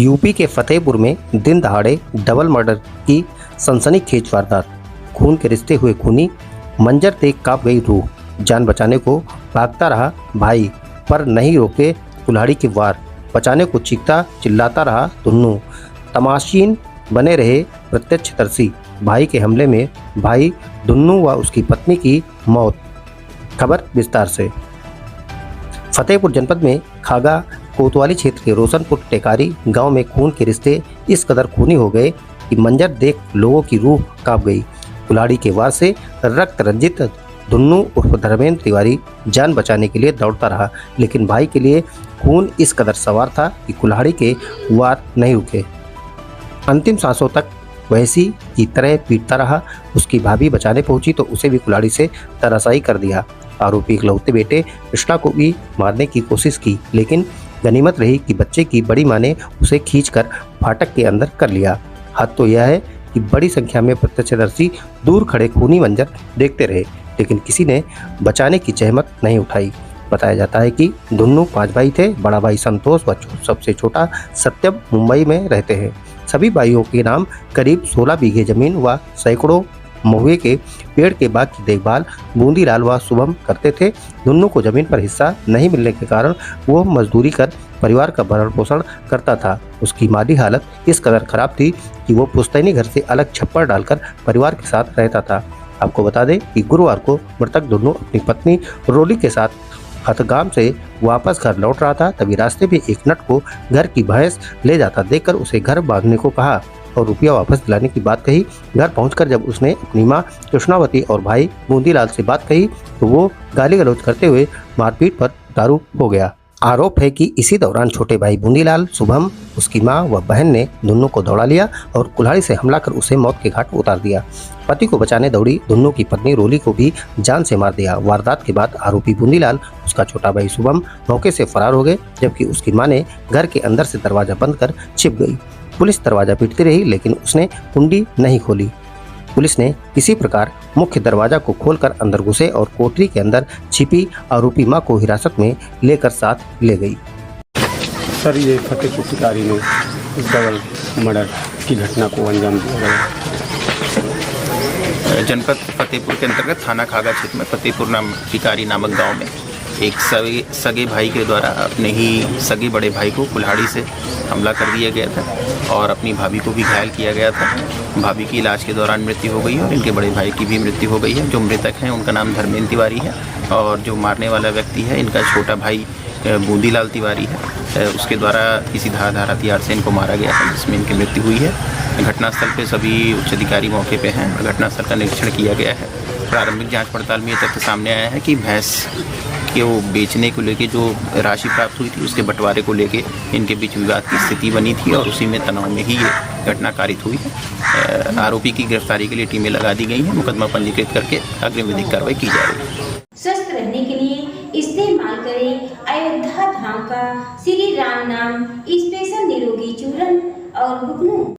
UP के फतेहपुर में दिन दहाड़े डबल मर्डर की सनसनीखेज वारदात। खून के रिश्ते हुए खूनी, मंजर देख कांप गई रूह। जान बचाने को भागता रहा भाई, पर नहीं रोके कुल्हाड़ी के वार। बचाने को चीखता चिल्लाता रहा धुन्नू। तमाशीन बने रहे प्रत्यक्षदर्शी। भाई के हमले में भाई धुन्नू व उसकी पत्नी की मौत। खबर विस्तार से। फतेहपुर जनपद में खागा कोतवाली क्षेत्र के रोशनपुर टेकारी गांव में खून के रिश्ते इस कदर खूनी हो गए कि मंजर देख लोगों की रूह कांप गई। कुल्हाड़ी के वार से रक्त रंजित धुन्नू उर्फ धर्मेंद्र तिवारी जान बचाने के लिए दौड़ता रहा, लेकिन भाई के लिए खून इस कदर सवार था कि कुल्हाड़ी के वार नहीं रुके। अंतिम सांसों तक वैसी की तरह पीटता रहा। उसकी भाभी बचाने पहुंची तो उसे भी कुल्हाड़ी से धराशायी कर दिया। आरोपी इकलौते बेटे कृष्णा को भी मारने की कोशिश की, लेकिन गनीमत रही कि बच्चे की बड़ी मां ने उसे खींचकर फाटक के अंदर कर लिया। हद तो यह है कि बड़ी संख्या में प्रत्यक्षदर्शी दूर खड़े खूनी मंजर देखते रहे, लेकिन किसी ने बचाने की जहमत नहीं उठाई। बताया जाता है कि धुन्नू 5 भाई थे। बड़ा भाई संतोष व सबसे छोटा सत्यम मुंबई में रहते हैं। सभी भाइयों के नाम करीब 16 बीघे जमीन व सैकड़ों महुए के पेड़ के बाग की देखभाल बूंदीलाल व शुभम करते थे। धुन्नू को जमीन पर हिस्सा नहीं मिलने के कारण वो मजदूरी कर परिवार का भरण पोषण करता था। उसकी माली हालत इस कदर खराब थी कि वो पुश्तैनी घर से अलग छप्पर डालकर परिवार के साथ रहता था। आपको बता दें कि गुरुवार को मृतक धुन्नू अपनी पत्नी रोली के साथ हथगाम से वापस घर लौट रहा था। तभी रास्ते में एक नट को घर की भैंस ले जाता देखकर उसे घर भागने को कहा और रुपया वापस दिलाने की बात कही। घर पहुंचकर जब उसने अपनी मां कृष्णावती और भाई बूंदीलाल से बात कही तो वो गाली गलौज करते हुए मारपीट पर उतारू हो गया। आरोप है कि इसी दौरान छोटे भाई बूंदीलाल, शुभम, उसकी मां व बहन ने धुन्नू को दौड़ा लिया और कुल्हाड़ी से हमला कर उसे मौत के घाट उतार दिया। पति को बचाने दौड़ी धुन्नू की पत्नी रोली को भी जान से मार दिया। वारदात के बाद आरोपी बूंदीलाल, उसका छोटा भाई शुभम मौके से फरार हो गए, जबकि उसकी मां ने घर के अंदर से दरवाजा बंद कर छिप गई। पुलिस दरवाजा पीटती रही, लेकिन उसने कुंडी नहीं खोली। पुलिस ने किसी प्रकार मुख्य दरवाजा को खोलकर अंदर घुसे और कोठरी के अंदर छिपी आरोपी मां को हिरासत में लेकर साथ ले गई। सर, ये फतेहपुर टिकारी में डबल मर्डर की घटना को अंजाम दिया गया। जनपद फतेहपुर के अंतर्गत थाना खागा क्षेत्र में फतेहपुर टिकारी नामक गांव में एक सगे भाई के द्वारा अपने ही सगे बड़े भाई को कुल्हाड़ी से हमला कर दिया गया था और अपनी भाभी को भी घायल किया गया था। भाभी की इलाज के दौरान मृत्यु हो गई है और इनके बड़े भाई की भी मृत्यु हो गई है। जो मृतक हैं उनका नाम धर्मेंद्र तिवारी है और जो मारने वाला व्यक्ति है इनका छोटा भाई बूंदीलाल तिवारी है। उसके द्वारा किसी धारदार हथियार से इनको मारा गया है, जिसमें इनकी मृत्यु हुई है। घटनास्थल पे सभी उच्च अधिकारी मौके पे हैं और घटनास्थल का निरीक्षण किया गया है। प्रारंभिक जांच पड़ताल में ये तथ्य सामने आया है कि भैंस के वो बेचने को लेके जो राशि प्राप्त हुई थी उसके बंटवारे को लेके इनके बीच विवाद की स्थिति बनी थी और उसी में तनाव में ही ये घटना कारित हुई है। आरोपी की गिरफ्तारी के लिए टीमें लगा दी गई हैं। मुकदमा पंजीकृत करके अग्रिम विधिक कार्रवाई की जा रही है। स्वस्थ रहने के लिए इस्तेमाल करें अयोध्या धाम का श्री राम नाम स्पेशल निरोगी चूर्ण और गुगनू।